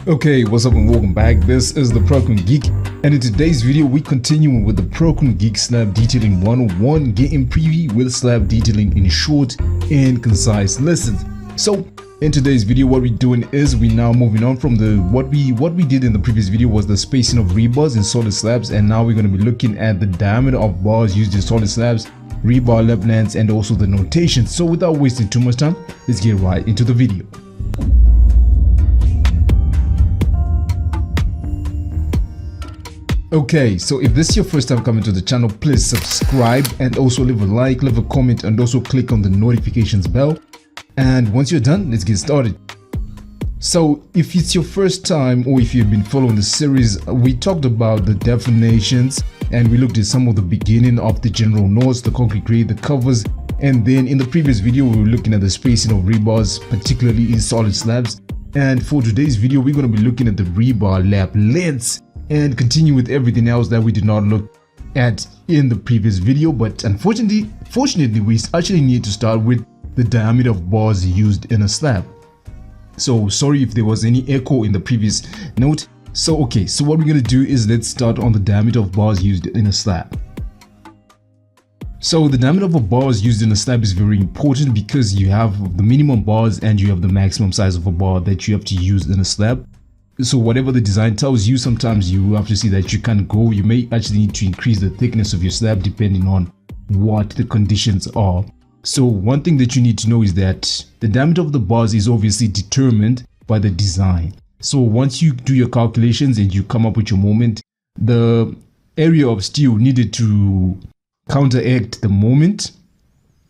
Okay, what's up and welcome back. This is the Prokon Geek, and in today's video we continue with the Prokon Geek Slab Detailing 101 game preview with slab detailing in short and concise lessons. So in today's video what we're doing is we're now moving on from the what we did in the previous video was the spacing of rebars in solid slabs, and now we're going to be looking at the diameter of bars used in solid slabs, rebar lap lengths, and also the notation. So without wasting too much time, let's get right into the video. Okay, so if this is your first time coming to the channel, please subscribe and also leave a like, leave a comment, and also click on the notifications bell. And once you're done, let's get started. So if it's your first time or if you've been following the series, we talked about the definitions and we looked at some of the beginning of the general notes, the concrete grade, the covers, and then in the previous video we were looking at the spacing of rebars, particularly in solid slabs. And for today's video we're going to be looking at the rebar lap lengths and continue with everything else that we did not look at in the previous video. But fortunately we actually need to start with the diameter of bars used in a slab. So sorry if there was any echo in the previous note. So okay, so what we're going to do is let's start on the diameter of bars used in a slab. So the diameter of a bars used in a slab is very important because you have the minimum bars and you have the maximum size of a bar that you have to use in a slab. So whatever the design tells you, sometimes you have to see that you can't go. You may actually need to increase the thickness of your slab depending on what the conditions are. So one thing that you need to know is that the diameter of the bars is obviously determined by the design. So once you do your calculations and you come up with your moment, the area of steel needed to counteract the moment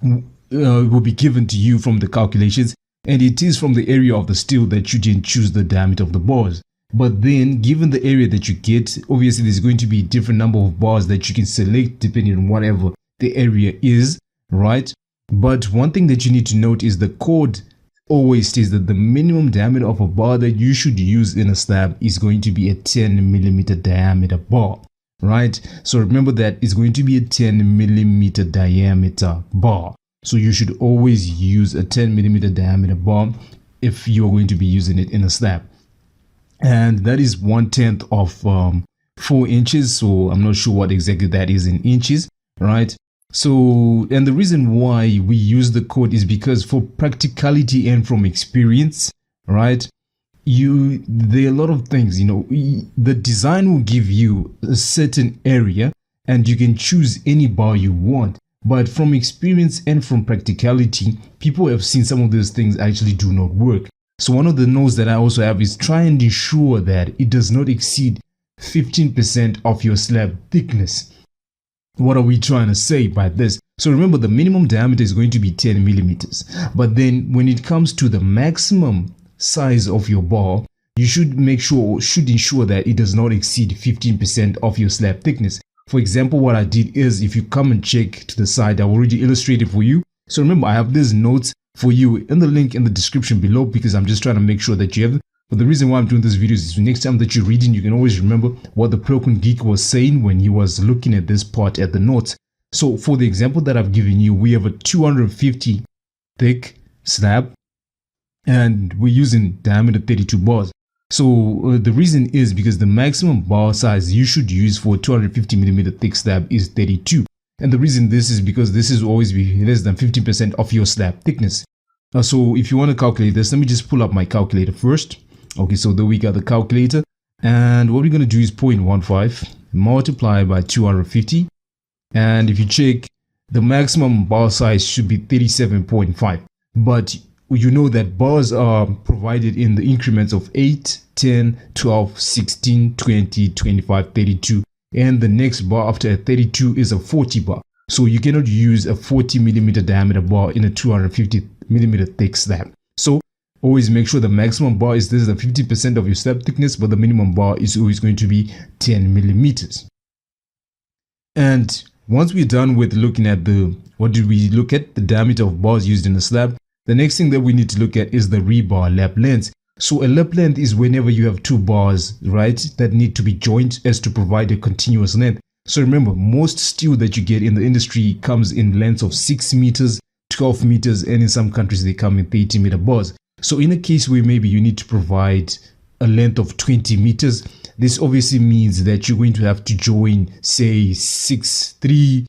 will be given to you from the calculations. And it is from the area of the steel that you then choose the diameter of the bars. But then given the area that you get, obviously there's going to be a different number of bars that you can select depending on whatever the area is, right? But one thing that you need to note is the code always states that the minimum diameter of a bar that you should use in a slab is going to be a 10mm diameter bar, right? So remember that it's going to be a 10mm diameter bar. So you should always use a 10mm diameter bar if you're going to be using it in a slab. And that is 1/10 of 4 inches. So I'm not sure what exactly that is in inches, right? So, and the reason why we use the code is because for practicality and from experience, right? There are a lot of things, the design will give you a certain area and you can choose any bar you want. But from experience and from practicality, people have seen some of those things actually do not work. So one of the notes that I also have is try and ensure that it does not exceed 15% of your slab thickness. What are we trying to say by this? So remember, the minimum diameter is going to be 10mm. But then when it comes to the maximum size of your bar, you should ensure that it does not exceed 15% of your slab thickness. For example, what I did is, if you come and check to the side, I already illustrated for you. So remember, I have these notes for you in the link in the description below because I'm just trying to make sure that you have it. But the reason why I'm doing this video is next time that you're reading, you can always remember what the Prokon Geek was saying when he was looking at this part at the notes. So for the example that I've given you, we have a 250 thick slab and we're using diameter 32 bars. So the reason is because the maximum bar size you should use for 250mm thick slab is 32. And the reason this is because this is always be less than 50% of your slab thickness. So if you want to calculate this, let me just pull up my calculator first. Okay, so there we got the calculator. And what we're going to do is 0.15 multiply by 250. And if you check, the maximum bar size should be 37.5. But you know that bars are provided in the increments of 8, 10, 12, 16, 20, 25, 32. And the next bar after a 32 is a 40 bar. So you cannot use a 40mm diameter bar in a 250mm thick slab. So always make sure the maximum bar is less than 50% of your slab thickness, but the minimum bar is always going to be 10mm. And once we're done with looking at the diameter of bars used in a slab, the next thing that we need to look at is the rebar lap length. So a lap length is whenever you have two bars, right, that need to be joined as to provide a continuous length. So remember, most steel that you get in the industry comes in lengths of 6 meters, 12 meters, and in some countries they come in 30-meter bars. So in a case where maybe you need to provide a length of 20 meters. This obviously means that you're going to have to join, say, 3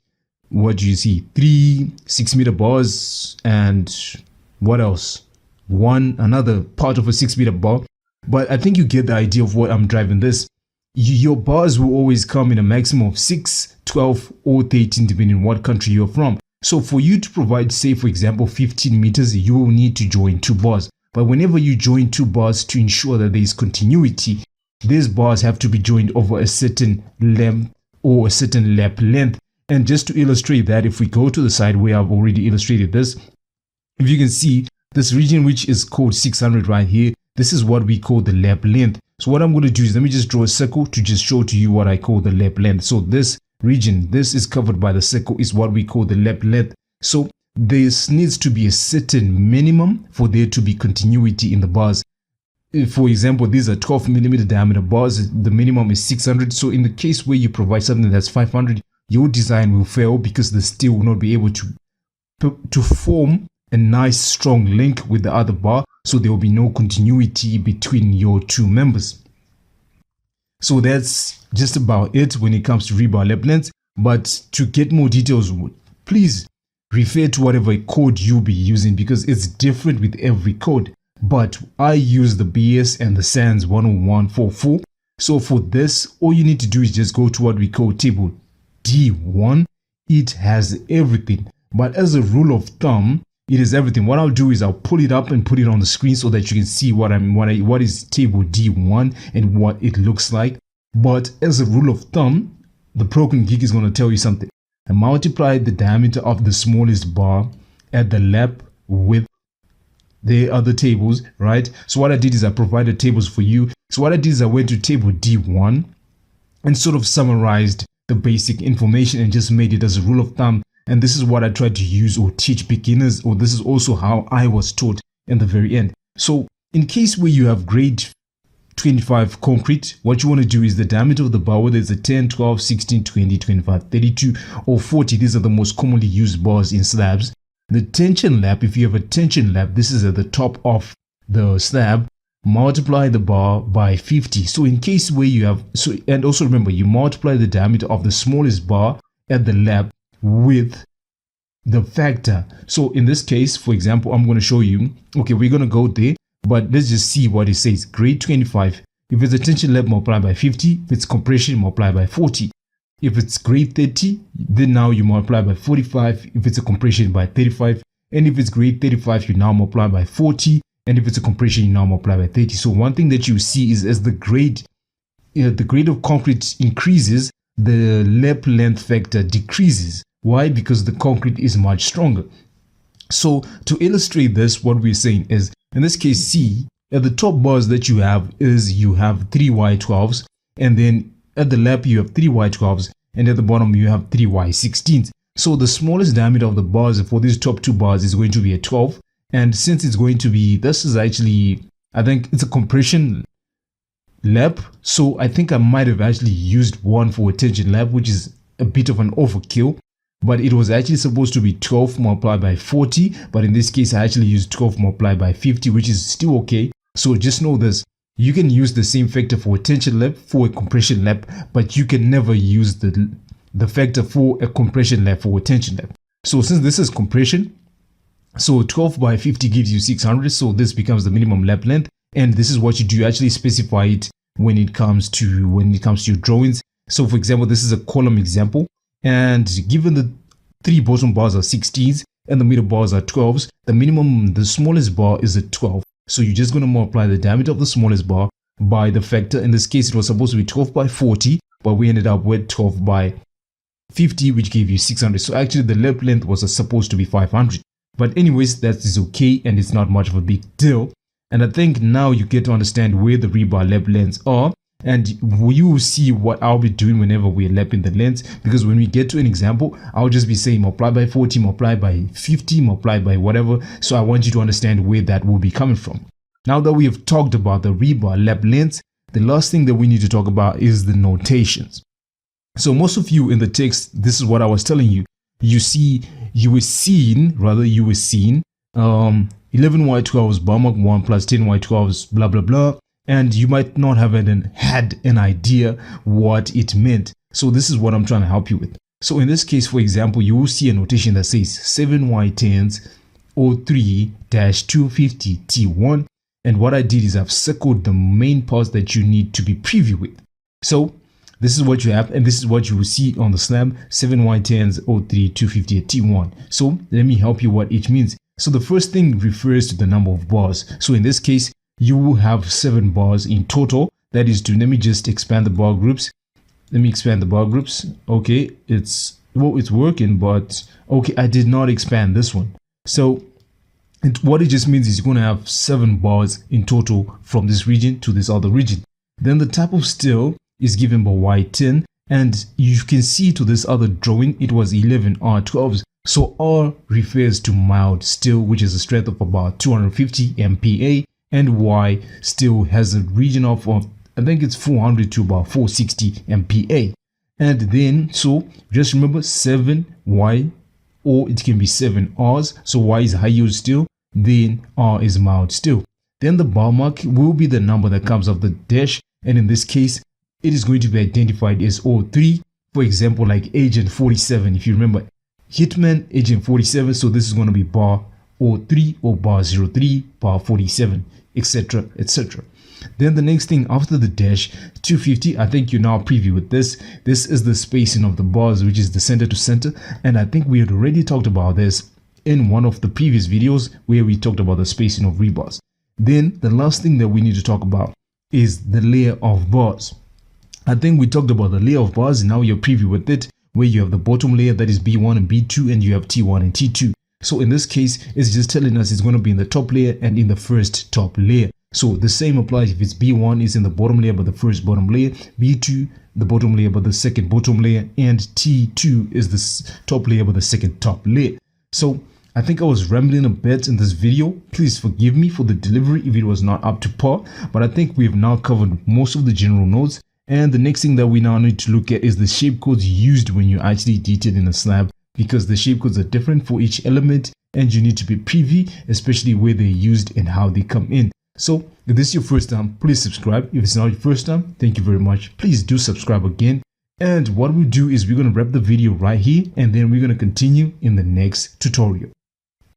6-meter bars, and what else? Another part of a 6-meter bar. But I think you get the idea of what I'm driving this. Your bars will always come in a maximum of 6, 12, or 13, depending on what country you're from. So for you to provide, say, for example, 15 meters, you will need to join 2 bars. But whenever you join 2 bars to ensure that there is continuity, these bars have to be joined over a certain length or a certain lap length. And just to illustrate that, if we go to the side where I've already illustrated this, if you can see this region which is called 600 right here, this is what we call the lap length. So what I'm going to do is let me just draw a circle to just show to you what I call the lap length. So this region, this is covered by the circle, is what we call the lap length. So this needs to be a certain minimum for there to be continuity in the bars. For example, these are 12 millimeter diameter bars. The minimum is 600. So in the case where you provide something that's 500, your design will fail because the steel will not be able to form a nice strong link with the other bar. So there will be no continuity between your 2 members. So that's just about it when it comes to rebar lap lengths. But to get more details, please refer to whatever code you'll be using, because it's different with every code. But I use the BS and the SANS 10144. So for this, all you need to do is just go to what we call table D1. It has everything. But as a rule of thumb, it is everything. What I'll do is I'll pull it up and put it on the screen so that you can see what is table D1 and what it looks like. But as a rule of thumb, the Prokon Geek is going to tell you something. I multiplied the diameter of the smallest bar at the lap with the other tables, right? So what I did is I provided tables for you. So what I did is I went to table D1 and sort of summarized the basic information and just made it as a rule of thumb. And this is what I tried to use or teach beginners, or this is also how I was taught in the very end. So in case where you have grade 25 concrete, what you want to do is the diameter of the bar, whether it's a 10, 12, 16, 20, 25, 32, or 40. These are the most commonly used bars in slabs. The tension lap, if you have a tension lap, this is at the top of the slab. Multiply the bar by 50. So in case where you have, and also remember, you multiply the diameter of the smallest bar at the lap with the factor. So in this case, for example, I'm going to show you, okay, we're going to go there, but let's just see what it says. Grade 25, if it's a tension lap, multiply by 50. If it's compression, multiply by 40. If it's grade 30, then now you multiply by 45. If it's a compression, by 35. And if it's grade 35, you now multiply by 40. And if it's a compression, you now multiply by 30. So one thing that you see is as the grade of concrete increases, the lap length factor decreases. Why? Because the concrete is much stronger. So to illustrate this, what we're saying is, in this case, C, at the top bars that you have 3 Y12s, and then at the lap you have 3 Y12s, and at the bottom you have 3 Y16s. So the smallest diameter of the bars for these top 2 bars is going to be a 12. And since it's going to be, this is actually, I think it's a compression lap. So I think I might have actually used one for a tension lap, which is a bit of an overkill. But it was actually supposed to be 12 multiplied by 40. But in this case, I actually used 12 multiplied by 50, which is still okay. So just know this. You can use the same factor for a tension lap, for a compression lap, but you can never use the factor for a compression lap for a tension lap. So since this is compression, so 12 by 50 gives you 600. So this becomes the minimum lap length. And this is what you do. You actually specify it when it comes to your drawings. So for example, this is a column example. And given the 3 bottom bars are 16s and the middle bars are 12s, the smallest bar is a 12. So you're just going to multiply the diameter of the smallest bar by the factor. In this case, it was supposed to be 12 by 40, but we ended up with 12 by 50, which gave you 600. So actually the lap length was supposed to be 500. But anyways, that is okay, and it's not much of a big deal. And I think now you get to understand where the rebar lap lengths are. And you will see what I'll be doing whenever we're lapping the lengths. Because when we get to an example, I'll just be saying multiply by 40, multiply by 50, multiply by whatever. So I want you to understand where that will be coming from. Now that we have talked about the rebar lap lengths, the last thing that we need to talk about is the notations. So most of you in the text, this is what I was telling you. You were seeing 11 Y12s bar mark 1 plus 10 Y12s blah blah blah, and you might not have had an idea what it meant. So this is what I'm trying to help you with. So in this case, for example, you will see a notation that says 7Y10s 03-250 T1, and what I did is I've circled the main parts that you need to be privy with. So this is what you have, and this is what you will see on the slab 7Y10s 03-250 T1. So let me help you what it means. So the first thing refers to the number of bars. So in this case, you will have 7 bars in total. That is to, let me just expand the bar groups. Let me expand the bar groups. Okay, it's working, but okay, I did not expand this one. So what it just means is you're going to have 7 bars in total from this region to this other region. Then the type of steel is given by Y10, and you can see to this other drawing it was 11 R12s. So R refers to mild steel, which is a strength of about 250 MPa, and Y steel has a region of I think it's 400 to about 460 MPa. And then, so just remember 7Y, or it can be 7 Rs. So Y is high yield steel, then R is mild steel. Then the bar mark will be the number that comes off the dash, and in this case, it is going to be identified as 03. For example, like Agent 47, if you remember Hitman Agent 47, so this is going to be bar 03 or bar 03, bar 47, etc, etc. Then the next thing after the dash 250, I think you now preview with this. This is the spacing of the bars, which is the center to center, and I think we had already talked about this in one of the previous videos where we talked about the spacing of rebars. Then the last thing that we need to talk about is the layer of bars. I think we talked about the layer of bars, and now you're preview with it, where you have the bottom layer that is B1 and B2, and you have T1 and T2. So in this case, it's just telling us it's going to be in the top layer and in the first top layer. So the same applies if it's B1 is in the bottom layer but the first bottom layer, B2 the bottom layer but the second bottom layer, and T2 is the top layer but the second top layer. So I think I was rambling a bit in this video. Please forgive me for the delivery if it was not up to par, but I think we've now covered most of the general notes. And the next thing that we now need to look at is the shape codes used when you actually detail in a slab, because the shape codes are different for each element and you need to be privy, especially where they're used and how they come in. So if this is your first time, please subscribe. If it's not your first time, thank you very much. Please do subscribe again. And what we'll do is we're going to wrap the video right here, and then we're going to continue in the next tutorial.